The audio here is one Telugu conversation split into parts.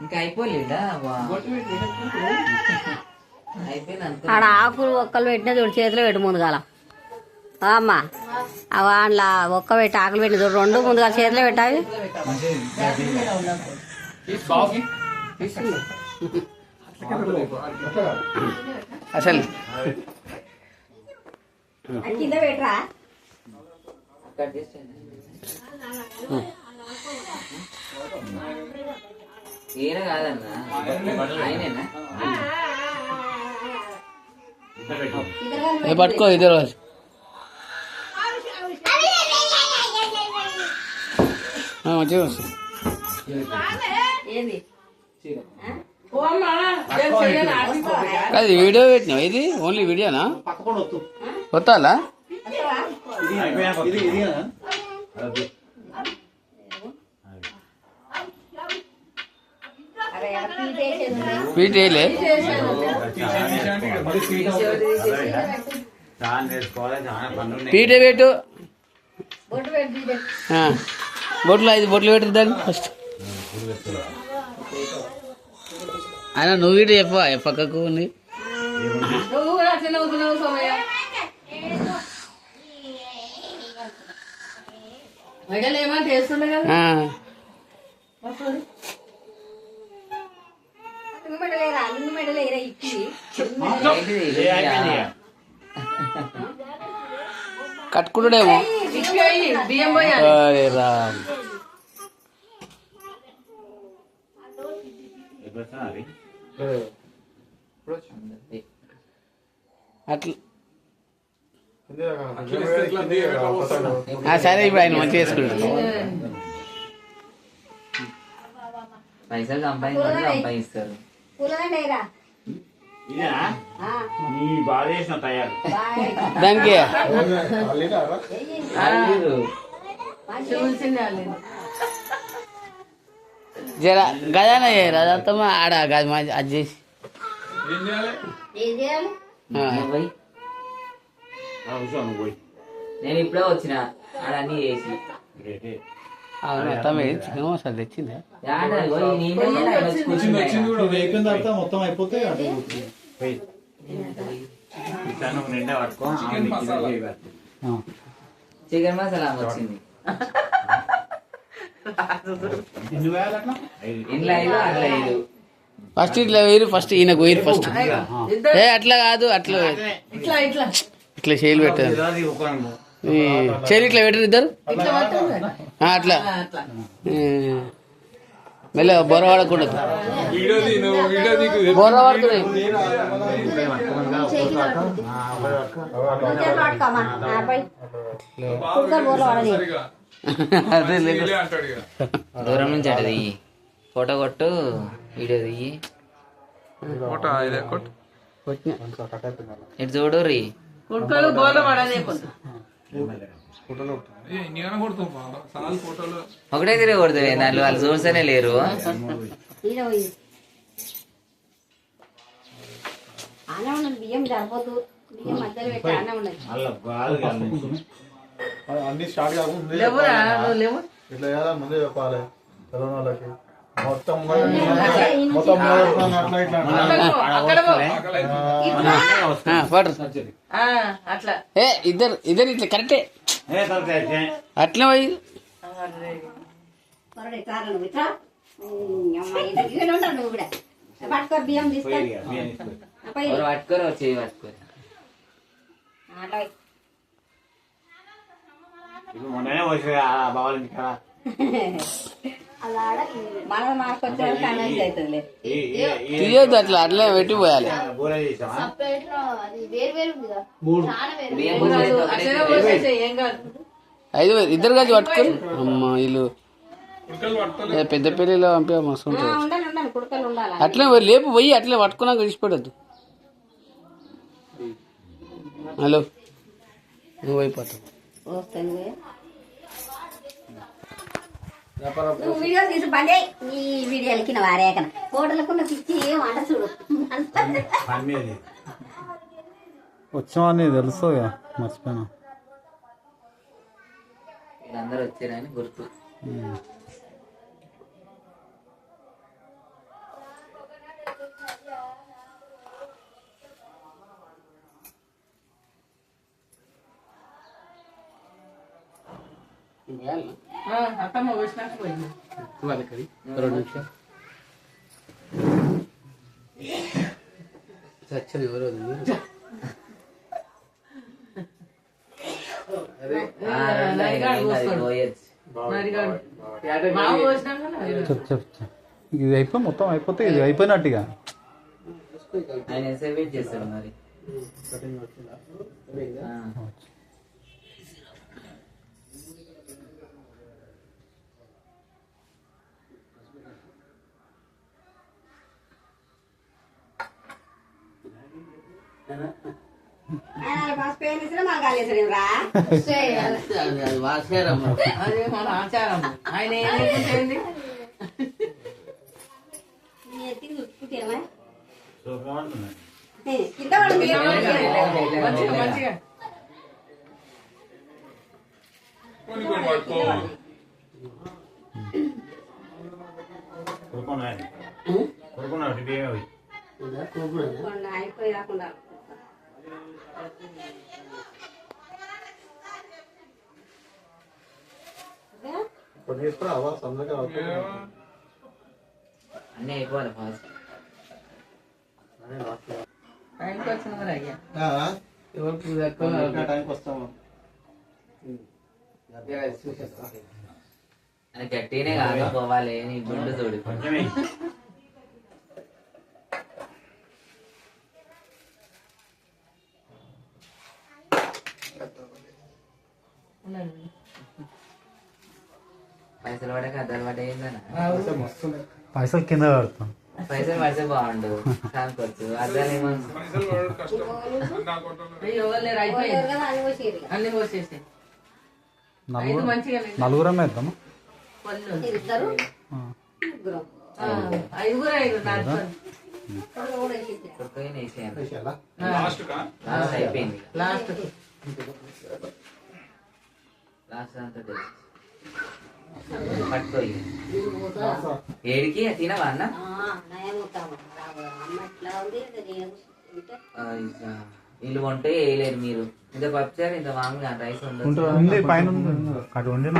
ఇంకా అయిపోలేదా ఆడ ఆకులు ఒక్కలు పెట్టినా చూడు, చేతిలో పెట్టి ముందుగాల అమ్మా అందులో ఒక్క పెట్టి ఆకులు పెట్టిన చూడు, రెండు ముందుగా చేతిలో పెట్టావి. అసలు కింద పెట్టరా ఈయన కాదన్నా ఆయనేనా పట్టుకో ఇద్దరు మంచిగా వస్తుంది. అది వీడియో పెట్టినావు, ఇది ఓన్లీ వీడియోనా? కొత్తాలా పీట్ వేయలే పీటే పెట్టు, బొట్లు 5 బొట్లు పెట్టు దాన్ని ఫస్ట్. ఆయన నువ్వు ఇటు చెప్పా పక్కకు ఉంది. కట్టుకుంటాడేమో. అరే రామ్ అట్లా సరే ఇప్పుడు ఆయన మంచిగా చేసుకుంటాడు. పైసలు సంపాదిస్తారు. దానికి జరా గదాన అదంతా ఆడ అది చేసి నేను ఇప్పుడే వచ్చిన ఆడ అన్ని చేసి. అవును తమ్మి చికెన్ మసాలా తెచ్చిందా? మొత్తం అయిపోతే చికెన్ మసాలా వచ్చింది. ఇంట్లో 5 అట్లా 5. ఫస్ట్ ఇట్లా వేరు, ఫస్ట్ ఈయనకు వేరు ఫస్ట్. అట్లా కాదు, అట్లా ఇట్లా చేలు పెట్టారు, చేలు ఇట్లా పెట్టరు ఇద్దరు అట్లా మెల్ల బొర పడకూడదు. బొర పడుతున్నాయి. దూరం నుంచి అటు దియ్యి, ఫోటో కొట్టు, వీడియో దియ్యి, ఇటు చూడు రీ. ఒకటే తిరిగి కొడుతుంది దాంట్లో, వాళ్ళు చూస్తేనే లేరు. బియ్యం సరిపోతు, బియ్యం మధ్యలో పెట్టి అన్నం ఉన్నది. అన్ని స్టార్ట్ కాకుండా ఇట్లా చేయాలి, ముందే చెప్పాలి తెలంగాణ వాళ్ళకి. మొత్తం ఇద్దరు ఇట్లా కరెక్టే అట్లా పోయి బియ్యం తీసుకొని పట్టుకోరు వచ్చేది పట్టుకోరు. తీయద్దు, అట్లా అట్లా పెట్టి పోయాలి. ఐదు ఇద్దరు కలిసి పట్టుకోరు. అమ్మ వీళ్ళు పెద్ద పెళ్లిలో పంపే మస్తు ఉంటుంది. అట్లే లేపు పోయి అట్లే పట్టుకున్నాక విడిచిపెట్టద్దు. హలో నువ్వు అయిపోతావు. నువ్వు వీడియో తీసి బండి ఈ వీడియోలకి వారేకన హోటల్కు పిచ్చి ఏం అంట చూడు. వచ్చామని తెలుసు మర్చిపోయినా. వీళ్ళందరూ వచ్చారని గుర్తు. అత్తమ్మ వచ్చినాక పోయింది వాళ్ళకి 2 నిమిషాలు చచ్చని ఎవరు చెప్పు. ఇది అయిపోయి మొత్తం అయిపోతే ఇది అయిపోయినట్టుగా. ఆయన వెయిట్ చేస్తాడు మరి. అదే మన ఆచారం. ఆయన ఏం మంచిగా అయిపోయి రాకుండా అన్నీ అయిపోవాలి ఫాస్ట్. టైంకి వచ్చిన మరి అయ్యా టైంకి వస్తాము. అని గట్టినే కాదు పోవాలి. నీ గుండు చూడు. పైసలు పడక అద్దలు పడ్డ ఏందన్నా. పైసలు కింద పడతాం. పైసలు పడితే బాగుండు. కానుకోవచ్చు అద్దాలు ఏమో అన్ని పోసేసి నలుగురం వేద్దామా? ఇద్దరు ఐదుగురు అయిపోయింది. లాస్ట్ లాస్ట్ అంతా పట్టుకోయి ఏడికి తినవా అన్న. వీళ్ళు వంటే వేయలేరు మీరు. ఇంత పప్పుచారు ఇంత మామూలుగా రైస్ ఉంది పైన అటు వండిన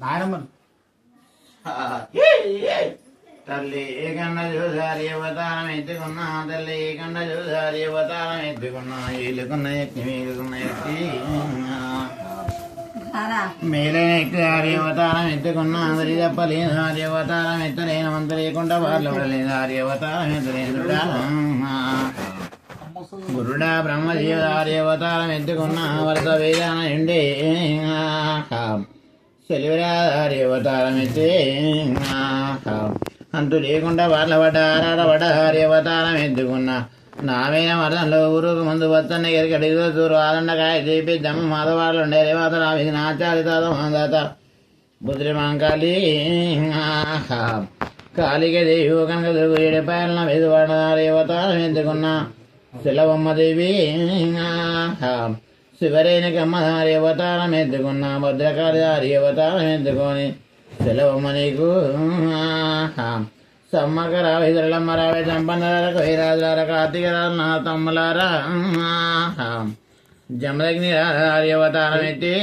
నాయనమ్మ తల్లి కన్న చూసారి అవతారం ఎత్తుకున్నా, తల్లి కన్న చూసారి అవతారం ఎత్తుకున్నా, వీళ్ళకున్న ఎత్తి వీళ్ళకున్న ఎత్తి మేలైన ఎక్కి అవతారం ఎత్తుకున్నా, అందరి తప్పలేదు ఆర్య అవతారం ఎత్తలేని మంత లేకుండా వాళ్ళు పడలేదు ఆర్య అవతారం ఎత్తలేనుడా. గురుడా బ్రహ్మజీవ ఆర్య అవతారం ఎత్తుకున్నా, వరద వేదాన ఉండే సెలివిరా ఆర్య అవతారం ఎత్తే అంతు లేకుండా వాళ్ళ పడ్డ ఆర్య అవతారం ఎత్తుకున్నా. నావేన మరణంలో ఊరుకు ముందు వత్తన్న ఎరకడిలో దూరు ఆదండకాయ తీపి దమ్మ మాధవాళ్ళు ఉండే రేవాత నావిది నాచారి తాత మాదాత బుద్రి మాంకాళి కాళిక దేవి కనుక దొరుకు ఏడుపాయల వెదువాడ అవతారం ఎత్తుకున్నా. శిలవమ్మదేవి శివరేణికమ్మ దారి అవతారం ఎత్తుకున్నా. భద్రకాళి దారి అవతారం ఎత్తుకొని శిలవమ్మ నీకు సమ్మకరా విధులమ్మ రావే చంపన్నర వైరాజులార కార్తీకరాజు నా తమ్ములారా జమదగ్ని దారి అవతారం ఎత్తి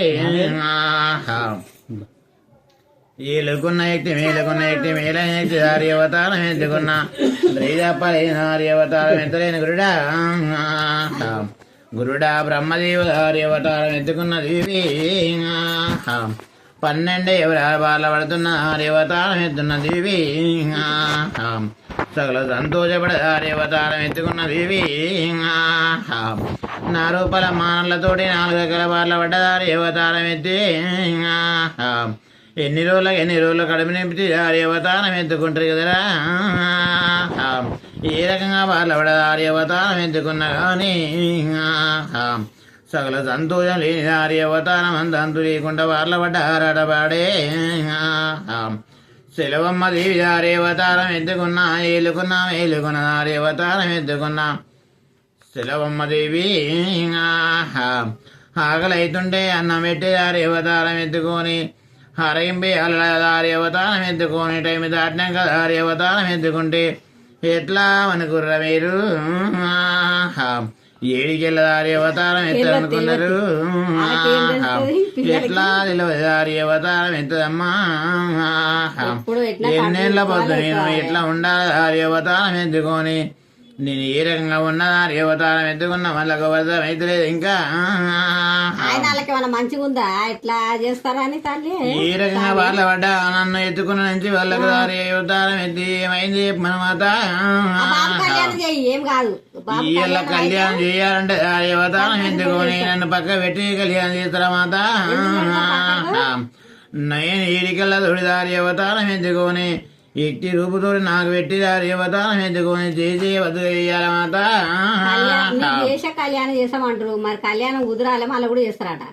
ఏలుకున్న ఎక్తి మేలుకున్న ఎక్తి మేలైన ఎక్తి దారి అవతారం ఎత్తుకున్నా. ద్రైదప్పలేని దారి అవతారం ఎత్తలేని గురుడా బ్రహ్మదేవ దారి అవతారం ఎత్తుకున్న దేవి 12 ఎవరు బాల పడుతున్న అవతారం ఎత్తున్న దేవి. సకల సంతోషపడ అవతారం ఎత్తుకున్న దేవి. నా రూపాల మానలతోటి 4 ఎకల బార్ల పడ్డదారి అవతారం ఎత్తి ఎన్ని రోజులు కడుపు నింపితే అవతారం ఎత్తుకుంటారు కదరా. ఏ రకంగా బాలపడారి అవతారం ఎత్తుకున్నా కానీ సకల సంతోషం లేని దారి అవతారం అంతంతు లేకుండా బాలపడ్డారడబాడే సెలవమ్మ దేవి దారి అవతారం ఎత్తుకున్నా ఏలుకున్నా మేలుకున్న దారి అవతారం ఎత్తుకున్నా సెలవమ్మ దేవి ఆకలైతుంటే అన్నం పెట్టి దారి అవతారం ఎత్తుకొని హరయింపి అల్ల దారి అవతారం ఎత్తుకొని టైం దాటినాక దారి అవతారం ఎత్తుకుంటే ఎట్లా అనుకుర్ర మీరు ఏడికెళ్ళ దారి అవతారం ఎత్తనుకున్నారు ఎట్లా తెలియదు దారి అవతారం ఎత్తదమ్మా ఎన్నేళ్ళ పొద్దు నేను ఎట్లా ఉండాలి దారి అవతారం ఎత్తుకొని నేను ఏ రకంగా ఉన్నా దారి అవతారం ఎత్తుకున్నా మళ్ళీ అవతారం ఎత్తలేదు ఇంకా మంచిగా ఉందా ఎట్లా చేస్తారని తల్లి ఏ రకంగా వాళ్ళ పడ్డా నన్ను ఎత్తుకున్న నుంచి వాళ్ళకు దారి అవతారం ఎత్తి ఏమైంది మన మాత ఏం కాదు ఇళ్ళ కళ్యాణం చేయాలంటే దారి అవతారం ఎత్తుకొని నన్ను పక్క పెట్టి కళ్యాణం చేస్తారా మాత నేను ఈడికల్లా తోడి దారి అవతారం ఎత్తుకొని ఎట్టి రూపుతో నాకు పెట్టి దారి అవతారం ఎత్తుకొని చేసి వద్దు చేయాలి మాత కళ్యాణం చేస్తామంటారు మరి కళ్యాణం కుదరాలి మళ్ళీ కూడా చేస్తారట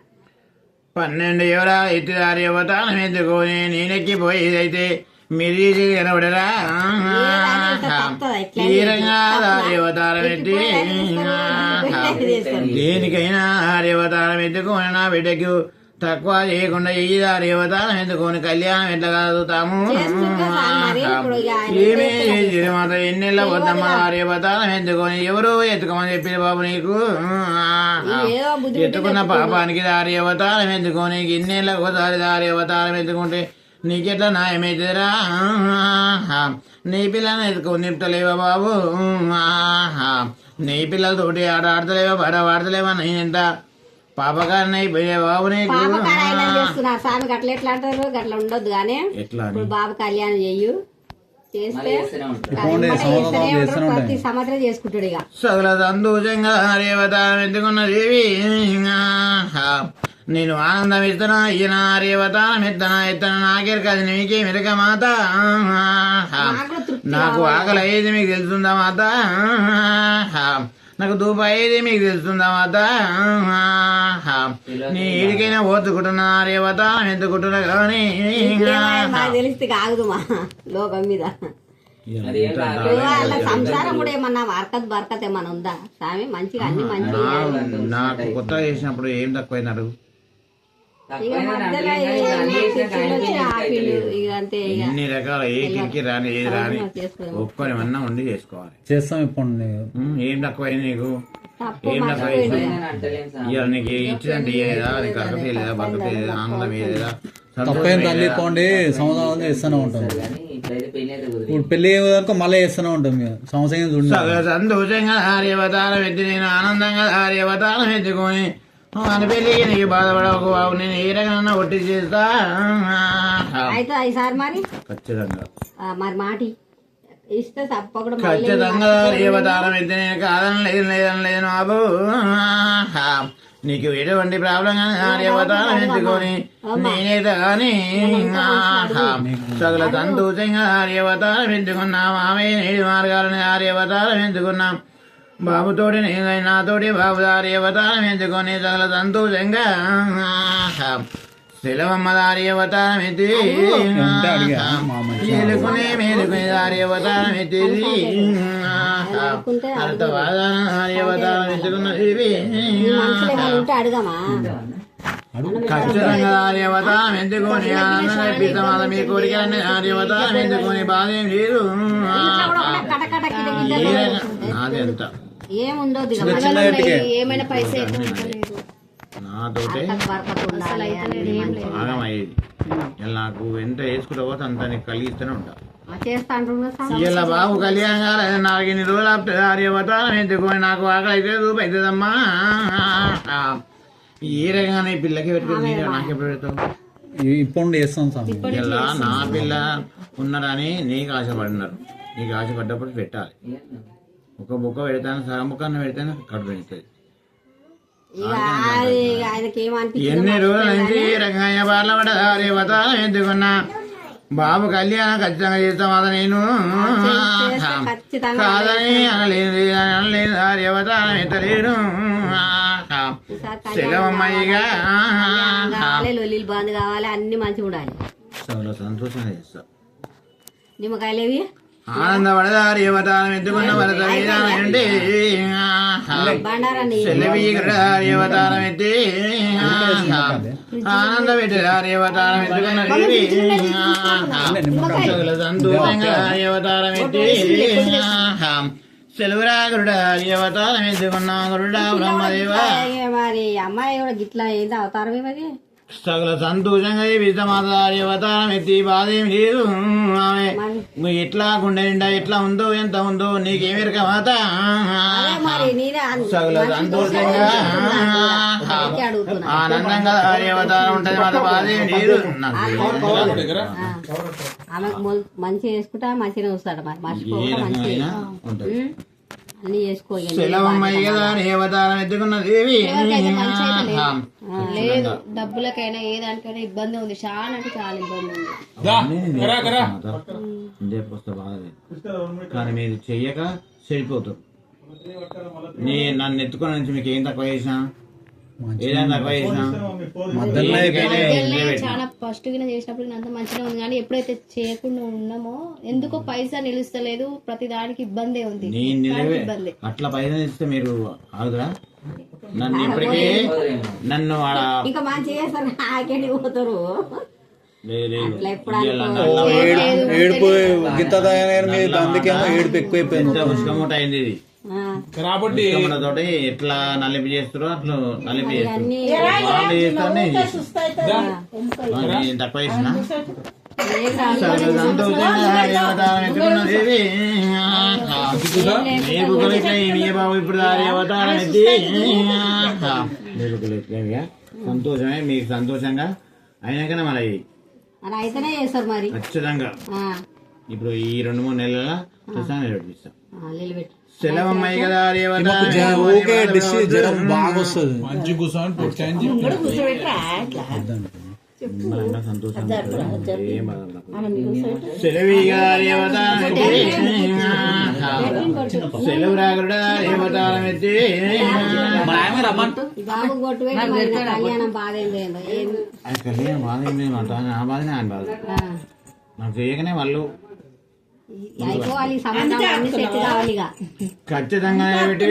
12 ఎవరాలు ఎత్తి దారి అవతారం ఎత్తుకొని నేనెక్కిపోయేదైతే మీరు చేసి కనబడరా తీరంగా దారి అవతారం ఎత్తి దేనికైనా దారి అవతారం ఎత్తుకొని నా బిడ్డకు తక్కువ చేయకుండా ఈ దారి అవతారం ఎత్తుకొని కళ్యాణం ఎట్లా కలుగుతాము ఏమే చేసి మాత్రం ఎన్నెళ్ళ వద్దమ్మా దారి అవతారం ఎత్తుకొని ఎవరో ఎత్తుకోమని చెప్పి బాబు నీకు ఎత్తుకున్న పాపానికి దారి అవతారం ఎత్తుకొని ఇన్నేళ్ళ ఒకసారి దారి అవతారం ఎత్తుకుంటే నీకెట్లా న్యాయమైతుందిరా నీ పిల్లల్ని ఎత్తుకొని నింపుతలేవా బాబు నీ పిల్లలతోటి ఆట ఆడతలేవా బడ ఆడతలేవా నేనెంత పాపకారణ అయిపోయే బాబు నీకు స్వామి గట్ల ఎట్లా అంటారు గట్ల ఉండొద్దు కానీ ఇప్పుడు బాబు కళ్యాణం చెయ్యు చేస్తే ప్రతి సంవత్సరం చేసుకుంటాడు ఇక సకల సంతోషంగా రేవతారం ఎత్తుకున్న దేవి నేను ఆనందం ఇస్తున్నా ఈయన రేవతారం ఎత్తనా నాకెరక అది నీకే మెరక మాత నాకు ఆకలి అయ్యేది మీకు తెలుస్తుందా మాత నాకు దూప అయ్యేది మీకు తెలుస్తుందా మాత నీ ఏడికైనా ఓతుకుంటున్నా రేవతారం ఎత్తుకుంటున్నా కానీ తెలిస్తే కాగదు మా లోకం మీద సంసారం కూడా ఏమన్నా బరకత్ ఏమన్నా ఉందా స్వామి మంచిగా అన్ని మంచిగా నాకు కొత్తగా చేసినప్పుడు ఏం తక్కువైనాడు ఎన్ని రకాల ఏ కిరికి రాని ఏది రాని ఒక్కని అన్నా ఉండి చేసుకోవాలి చేస్తాం ఇప్పుడు ఏం తక్కువైంది నీకు ఏం తక్కువైంది ఇవాళ నీకు ఇచ్చిందంటే ఇయ్యలేదా నీకు అర్హత లేదా బర్కత లేదా ఆనందం ఏదా తప్పేం తల్లి పోండి సంవత్సరం చేస్తూనే ఉంటాం ఇప్పుడు పెళ్లి వరకు మళ్ళీ చేస్తూనే ఉంటాం సంవత్సరం సంతోషంగా ఆర్యవతారం ఎత్తి నేను ఆనందంగా ఆర్యవతారం ఎత్తుకొని అని పెళ్ళికి నీకు బాధపడకు బాబు నేను ఏ రకంగా ఒట్టి చేస్తా అయితే ఈసారి మరి ఖచ్చితంగా మరి మాటి ఇస్తే తప్పకుండా ఖచ్చితంగా ఆర్యవతారం ఎత్తి నేను కాదని లేదని బాబు నీకు ఎటువంటి ప్రాబ్లం కానీ ఆర్యవతారం ఎత్తుకొని నేనైతే కానీ సకల సంతోషంగా ఆర్యవతారం ఎత్తుకున్నా మామయ్య నేడి మార్గాలని ఆర్యవతారం ఎత్తుకున్నాం బాబుతోటి నేను నాతోటి బాబు ఆర్యవతారం ఎత్తుకొని సకల సంతోషంగా సెలవమ్మ ఆర్యవతారం ఎత్తి మేలుకునే ఆర్యవతారం ఎత్తేది అర్థవాదాన ఆర్యవతారం ఎత్తుకున్నది ఖచ్చితంగా ఆర్యవతారం ఎత్తుకొని ఆనందంగా ఇప్పిస్తాం మీ కోరికలన్నీ ఆర్యవతారం ఎత్తుకొని బాధ ఏం లేదు నాది ఎంత ఏమైనా పైసా నాతోటే ఆగమయ్యేది ఇలా నాకు ఎంత వేసుకుంటా పోతే అంత నీకు కలిగిస్తూనే ఉంటా ఇలా బాబు కళ్యాణం కాలేదు నాకు ఇన్ని రోజులు ఆర్యవతారం ఎత్తుకొని నాకు ఆకలి అయితే రూపైతుందమ్మా ఏ రకంగా ఈ పిల్లకి పెట్టుకుని నాకెప్పుడు పెడతావు ఇప్పుడు చేస్తాం ఇలా నా పిల్ల ఉన్నారని నీకు ఆశపడినారు నీకు ఆశపడ్డప్పుడు పెట్టాలి ఒక బుక్క పెడతాను సగం బుక్కను పెడితేనే కడుపు పెడుతుంది ఎన్ని రోజుల నుంచి రంగయ్య బాలపడ ఆర్యవతారం ఎత్తుకున్నా బాబు కళ్యాణం ఖచ్చితంగా చేస్తాం నేను ఖచ్చితంగా కాదని అనలేదు అవతారం ఎత్తలేను సెలవమ్మయ్యగా కావాలి లొల్లిలు బంద్ కావాలి అన్ని మంచిగా ఉండాలి. చాలా సంతోషంగా చేస్తా. నిమ్మకాయలేవి ఆనందపడదారి అవతారం ఎత్తుకున్న వరద వీరానండి బండారాన్ని సెలవీగడారి అవతారం ఎత్తి ఆనంద పెట్టారి అవతారం ఎత్తుకున్న దేవి సకల సంతోషంగా అవతారం ఎత్తి సెలవురాగుడారి అవతారం ఎత్తుకున్న గురుడా బ్రహ్మదేవ మరి అమ్మాయి కూడా గిట్లా ఏంది అవతారమే మరి సకల సంతోషంగా విధమాదారి అవతారం ఎత్తి బాధేం లేదు. ఆమె ఎట్లా గుండె నిండా ఎట్లా ఉందో ఎంత ఉందో నీకేమెరక మాత మరి నేనే సకల సంతోషంగా ఆనందంగా దారి అవతారం ఉంటది మాత బాధేం లేదు. ఆమెకు మంచిగా చేసుకుంటా మంచిగా చూస్తాడు మరి ఏ మర్చిపోకుండా రకమైన మంచిగా ఉంటది. అన్ని చేసుకో సెలవమ్మయ్య కదా నీ అవతారం ఎత్తుకున్న దేవి లేదు డబ్బులకైనా ఏ దానికైనా ఇబ్బంది ఉంది, చాలా అంటే చాలా ఇబ్బంది ఉంది. కానీ మీరు చెయ్యక చెడిపోతారు. నన్ను ఎత్తుకున్న నుంచి మీకు ఏం తక్కువ చేసినా ఏదైనా తక్కువ చేసినా చాలా ఫస్ట్ గా చేసినప్పుడు అంత మంచిగా ఉంది, కానీ ఎప్పుడైతే చేయకుండా ఉన్నామో ఎందుకో పైసా నిలుస్తలేదు, ప్రతి దానికి ఇబ్బందే ఉంది. నేను నిలవే అట్లా పైసలు ఇస్తే మీరు ఆగుదరా? నన్ను ఇప్పటికే నన్ను ఇంకా మంచిగా చేస్తారు ఆకెళ్ళి పోతారు అట్లా ఎప్పుడు ఏడుపు గింత అందుకేమో ఏడుపు ఎక్కువైపోయింది. ఉష్కమూట అయింది ఇది తోటి ఎట్లా నలిపి చేస్తారో అట్లా నలిపి చేస్తారు తక్కువ చేసిన బాబు ఇప్పుడు అవతారం ఎత్తి సంతోషమే మీకు సంతోషంగా అయినాకనే మళ్ళీ అలా అయితేనే చేస్తారు మరి ఖచ్చితంగా. ఇప్పుడు ఈ 2-3 నెలల నిలబెట్టిస్తాం. నిలబెట్టు సెలవమ్మాయి కదా ఊకే డిష్ జ్వరం బాగా వస్తుంది. మంచి సంతోషంగా సెలవి గారి అవతారం ఎత్తి సెలవు రాగుడా అవతారం ఎత్తి బాబు కొట్టు పెట్టి కళ్యాణం బాధ అది కళ్యాణం బాధ ఏంటి నా బాధనే ఆయన బాధ నాకు చేయకనే వాళ్ళు అయిపోవాలి సంబంధం అన్ని సెట్ కావాలి ఇక ఖచ్చితంగా పెట్టి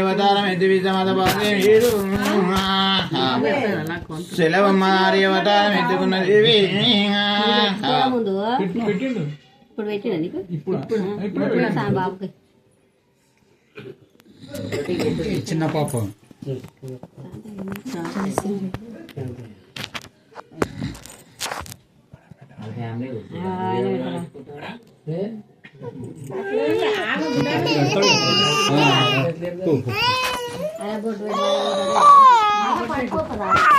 అవతారం ఎత్తి విధమత బాధ సెలవమ్మారి అవతారం ఎత్తుకున్న దేవి ముందు ఇప్పుడు పెట్టినా నీకు ఇప్పుడు బాబుకి చిన్న పాప అలా